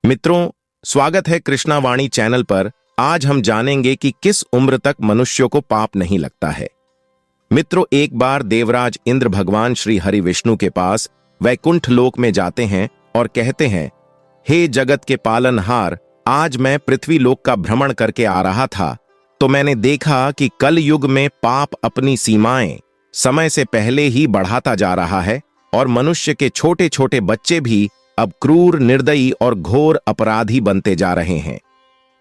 मित्रों, स्वागत है कृष्णा वाणी चैनल पर। आज हम जानेंगे कि किस उम्र तक मनुष्यों को पाप नहीं लगता है। मित्रों, एक बार देवराज इंद्र भगवान श्री हरि विष्णु के पास वैकुंठ लोक में जाते हैं और कहते हैं, हे जगत के पालनहार, आज मैं पृथ्वी लोक का भ्रमण करके आ रहा था तो मैंने देखा कि कल युग में पाप अपनी सीमाएं समय से पहले ही बढ़ाता जा रहा है और मनुष्य के छोटे छोटे बच्चे भी अब क्रूर, निर्दयी और घोर अपराधी बनते जा रहे हैं।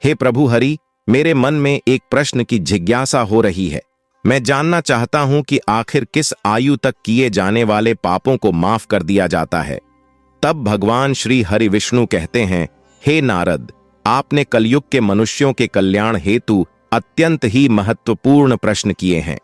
हे प्रभु हरि, मेरे मन में एक प्रश्न की जिज्ञासा हो रही है। मैं जानना चाहता हूं कि आखिर किस आयु तक किए जाने वाले पापों को माफ कर दिया जाता है। तब भगवान श्री हरि विष्णु कहते हैं, हे नारद, आपने कलयुग के मनुष्यों के कल्याण हेतु अत्यंत ही महत्वपूर्ण प्रश्न किए हैं।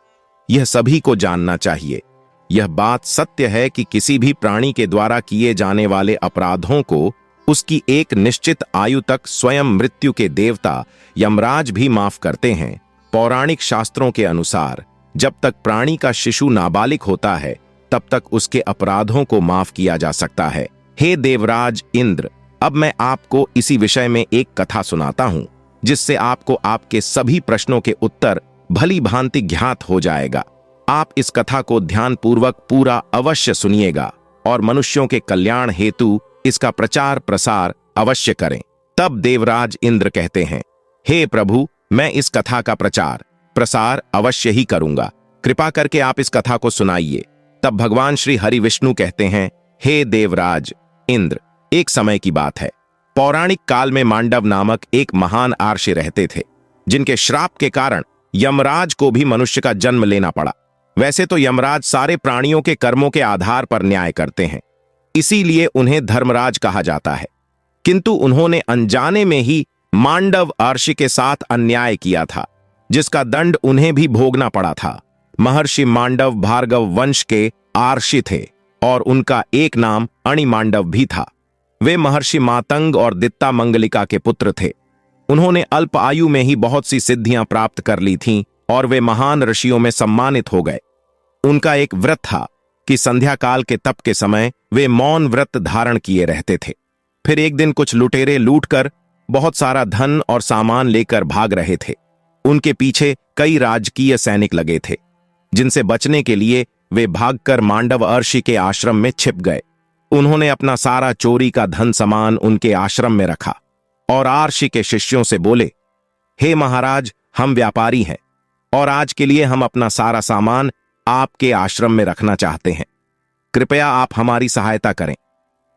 यह सभी को जानना चाहिए। यह बात सत्य है कि किसी भी प्राणी के द्वारा किए जाने वाले अपराधों को उसकी एक निश्चित आयु तक स्वयं मृत्यु के देवता यमराज भी माफ करते हैं। पौराणिक शास्त्रों के अनुसार जब तक प्राणी का शिशु नाबालिग होता है तब तक उसके अपराधों को माफ किया जा सकता है। हे देवराज इंद्र, अब मैं आपको इसी विषय में एक कथा सुनाता हूं जिससे आपको आपके सभी प्रश्नों के उत्तर भली भांति ज्ञात हो जाएगा। आप इस कथा को ध्यानपूर्वक पूरा अवश्य सुनिएगा और मनुष्यों के कल्याण हेतु इसका प्रचार प्रसार अवश्य करें। तब देवराज इंद्र कहते हैं, हे प्रभु, मैं इस कथा का प्रचार प्रसार अवश्य ही करूंगा। कृपा करके आप इस कथा को सुनाइए। तब भगवान श्री हरि विष्णु कहते हैं, हे देवराज इंद्र, एक समय की बात है। पौराणिक काल में मांडव नामक एक महान आर्षि रहते थे, जिनके श्राप के कारण यमराज को भी मनुष्य का जन्म लेना पड़ा। वैसे तो यमराज सारे प्राणियों के कर्मों के आधार पर न्याय करते हैं, इसीलिए उन्हें धर्मराज कहा जाता है। किंतु उन्होंने अनजाने में ही मांडव आर्षि के साथ अन्याय किया था, जिसका दंड उन्हें भी भोगना पड़ा था। महर्षि मांडव भार्गव वंश के आर्षि थे और उनका एक नाम अणिमांडव भी था। वे महर्षि मातंग और दित्ता मंगलिका के पुत्र थे। उन्होंने अल्प आयु में ही बहुत सी सिद्धियां प्राप्त कर ली थीं और वे महान ऋषियों में सम्मानित हो गए। उनका एक व्रत था कि संध्या काल के तप के समय वे मौन व्रत धारण किए रहते थे। फिर एक दिन कुछ लुटेरे लूटकर बहुत सारा धन और सामान लेकर भाग रहे थे। उनके पीछे कई राजकीय सैनिक लगे थे, जिनसे बचने के लिए वे भागकर मांडव अर्षि के आश्रम में छिप गए। उन्होंने अपना सारा चोरी का धन सामान उनके आश्रम में रखा और आर्षि के शिष्यों से बोले, हे महाराज, हम व्यापारी हैं और आज के लिए हम अपना सारा सामान आपके आश्रम में रखना चाहते हैं। कृपया आप हमारी सहायता करें।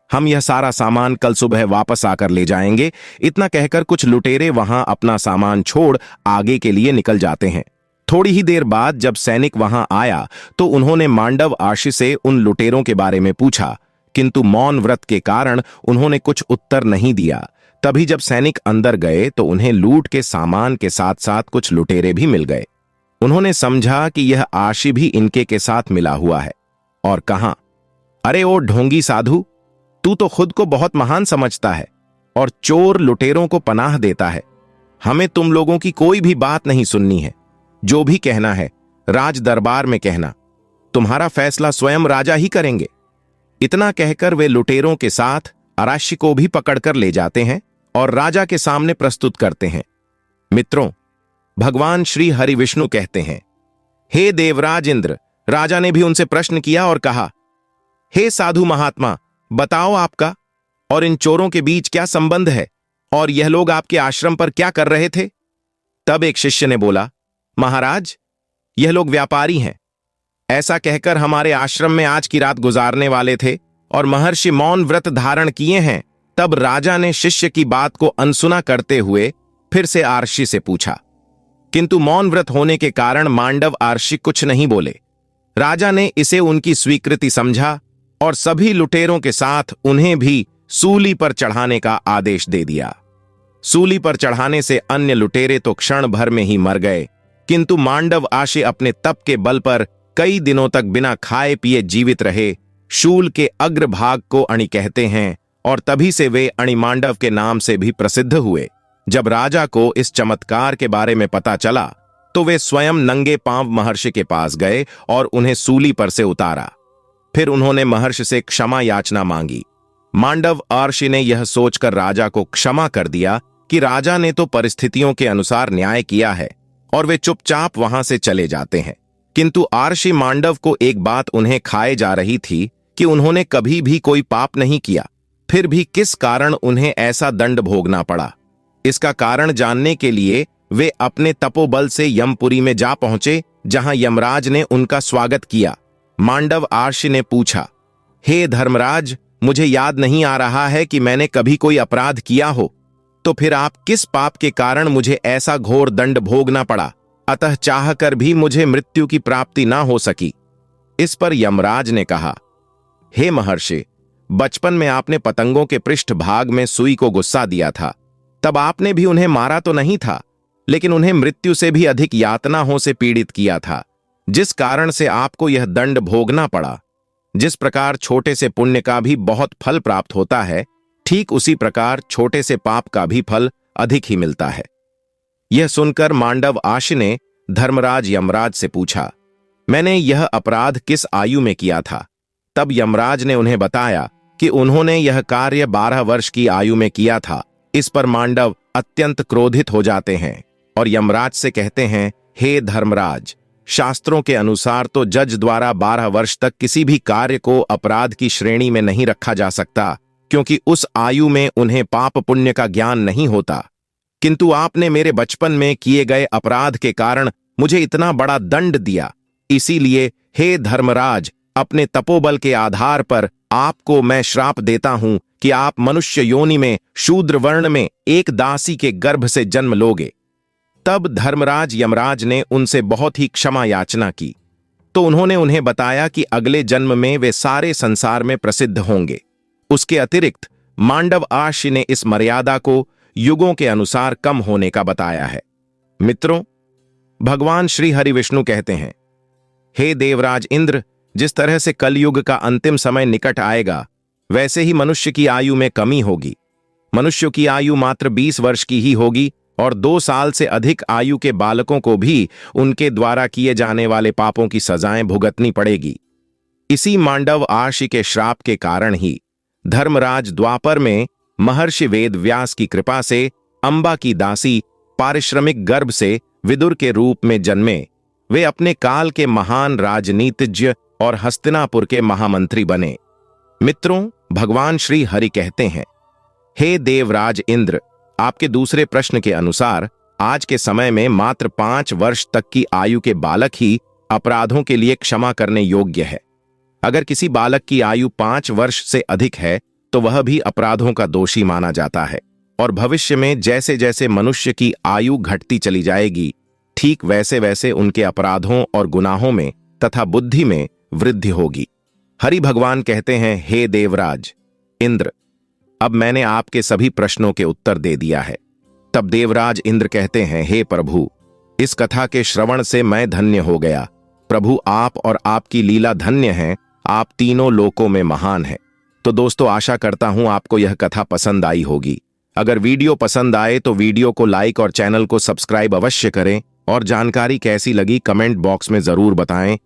हम यह सारा सामान कल सुबह वापस आकर ले जाएंगे। इतना कहकर कुछ लुटेरे वहां अपना सामान छोड़ आगे के लिए निकल जाते हैं। थोड़ी ही देर बाद जब सैनिक वहां आया तो उन्होंने मांडव आर्षि से उन लुटेरों के बारे में पूछा, किंतु मौन व्रत के कारण उन्होंने कुछ उत्तर नहीं दिया। तभी जब सैनिक अंदर गए तो उन्हें लूट के सामान के साथ साथ कुछ लुटेरे भी मिल गए। उन्होंने समझा कि यह आर्षि भी इनके के साथ मिला हुआ है और कहा, अरे ओ ढोंगी साधु, तू तो खुद को बहुत महान समझता है और चोर लुटेरों को पनाह देता है। हमें तुम लोगों की कोई भी बात नहीं सुननी है। जो भी कहना है राज दरबार में कहना। तुम्हारा फैसला स्वयं राजा ही करेंगे। इतना कहकर वे लुटेरों के साथ आर्षि को भी पकड़कर ले जाते हैं और राजा के सामने प्रस्तुत करते हैं। मित्रों, भगवान श्री हरि विष्णु कहते हैं, हे देवराज इंद्र, राजा ने भी उनसे प्रश्न किया और कहा, हे साधु महात्मा, बताओ आपका और इन चोरों के बीच क्या संबंध है और यह लोग आपके आश्रम पर क्या कर रहे थे? तब एक शिष्य ने बोला, महाराज, यह लोग व्यापारी हैं। ऐसा कहकर हमारे आश्रम में आज की रात गुजारने वाले थे और महर्षि मौन व्रत धारण किए हैं। तब राजा ने शिष्य की बात को अनसुना करते हुए फिर से आर्षि से पूछा, किंतु मौन व्रत होने के कारण मांडव आर्षि कुछ नहीं बोले। राजा ने इसे उनकी स्वीकृति समझा और सभी लुटेरों के साथ उन्हें भी सूली पर चढ़ाने का आदेश दे दिया। सूली पर चढ़ाने से अन्य लुटेरे तो क्षण भर में ही मर गए, किंतु मांडव आर्षि अपने तप के बल पर कई दिनों तक बिना खाए पिए जीवित रहे। शूल के अग्रभाग को अणि कहते हैं और तभी से वे अणिमांडव के नाम से भी प्रसिद्ध हुए। जब राजा को इस चमत्कार के बारे में पता चला तो वे स्वयं नंगे पांव महर्षि के पास गए और उन्हें सूली पर से उतारा। फिर उन्होंने महर्षि से क्षमा याचना मांगी। मांडव महर्षि ने यह सोचकर राजा को क्षमा कर दिया कि राजा ने तो परिस्थितियों के अनुसार न्याय किया है, और वे चुपचाप वहां से चले जाते हैं। किंतु महर्षि मांडव को एक बात उन्हें खाए जा रही थी कि उन्होंने कभी भी कोई पाप नहीं किया, फिर भी किस कारण उन्हें ऐसा दंड भोगना पड़ा। इसका कारण जानने के लिए वे अपने तपोबल से यमपुरी में जा पहुंचे, जहां यमराज ने उनका स्वागत किया। मांडव महर्षि ने पूछा, हे धर्मराज, मुझे याद नहीं आ रहा है कि मैंने कभी कोई अपराध किया हो, तो फिर आप किस पाप के कारण मुझे ऐसा घोर दंड भोगना पड़ा, अतः चाहकर भी मुझे मृत्यु की प्राप्ति ना हो सकी। इस पर यमराज ने कहा, हे महर्षि, बचपन में आपने पतंगों के पृष्ठ भाग में सुई को गुस्सा दिया था, तब आपने भी उन्हें मारा तो नहीं था, लेकिन उन्हें मृत्यु से भी अधिक यातनाओं से पीड़ित किया था, जिस कारण से आपको यह दंड भोगना पड़ा। जिस प्रकार छोटे से पुण्य का भी बहुत फल प्राप्त होता है, ठीक उसी प्रकार छोटे से पाप का भी फल अधिक ही मिलता है। यह सुनकर मांडव महर्षि ने धर्मराज यमराज से पूछा, मैंने यह अपराध किस आयु में किया था? तब यमराज ने उन्हें बताया कि उन्होंने यह कार्य 12 वर्ष की आयु में किया था। इस पर मांडव अत्यंत क्रोधित हो जाते हैं और यमराज से कहते हैं, हे धर्मराज, शास्त्रों के अनुसार तो जज द्वारा 12 वर्ष तक किसी भी कार्य को अपराध की श्रेणी में नहीं रखा जा सकता, क्योंकि उस आयु में उन्हें पाप पुण्य का ज्ञान नहीं होता। किंतु आपने मेरे बचपन में किए गए अपराध के कारण मुझे इतना बड़ा दंड दिया, इसीलिए हे धर्मराज, अपने तपोबल के आधार पर आपको मैं श्राप देता हूं कि आप मनुष्य योनि में शूद्र वर्ण में एक दासी के गर्भ से जन्म लोगे। तब धर्मराज यमराज ने उनसे बहुत ही क्षमा याचना की, तो उन्होंने उन्हें बताया कि अगले जन्म में वे सारे संसार में प्रसिद्ध होंगे। उसके अतिरिक्त मांडव महर्षि ने इस मर्यादा को युगों के अनुसार कम होने का बताया है। मित्रों, भगवान श्री हरि विष्णु कहते हैं, हे देवराज इंद्र, जिस तरह से कलयुग का अंतिम समय निकट आएगा, वैसे ही मनुष्य की आयु में कमी होगी। मनुष्य की आयु मात्र 20 वर्ष की ही होगी, और 2 साल से अधिक आयु के बालकों को भी उनके द्वारा किए जाने वाले पापों की सजाएं भुगतनी पड़ेगी। इसी मांडव महर्षि के श्राप के कारण ही धर्मराज द्वापर में महर्षि वेद व्यास की कृपा से अंबा की दासी पारिश्रमिक गर्भ से विदुर के रूप में जन्मे। वे अपने काल के महान राजनीतिज्ञ और हस्तिनापुर के महामंत्री बने। मित्रों, भगवान श्री हरि कहते हैं, हे देवराज इंद्र, आपके दूसरे प्रश्न के अनुसार आज के समय में मात्र 5 वर्ष तक की आयु के बालक ही अपराधों के लिए क्षमा करने योग्य है। अगर किसी बालक की आयु 5 वर्ष से अधिक है तो वह भी अपराधों का दोषी माना जाता है, और भविष्य में जैसे जैसे मनुष्य की आयु घटती चली जाएगी, ठीक वैसे वैसे उनके अपराधों और गुनाहों में तथा बुद्धि में वृद्धि होगी। हरि भगवान कहते हैं, हे देवराज इंद्र, अब मैंने आपके सभी प्रश्नों के उत्तर दे दिया है। तब देवराज इंद्र कहते हैं, हे प्रभु, इस कथा के श्रवण से मैं धन्य हो गया। प्रभु, आप और आपकी लीला धन्य है, आप तीनों लोकों में महान हैं। तो दोस्तों, आशा करता हूं आपको यह कथा पसंद आई होगी। अगर वीडियो पसंद आए तो वीडियो को लाइक और चैनल को सब्सक्राइब अवश्य करें, और जानकारी कैसी लगी कमेंट बॉक्स में जरूर बताएं।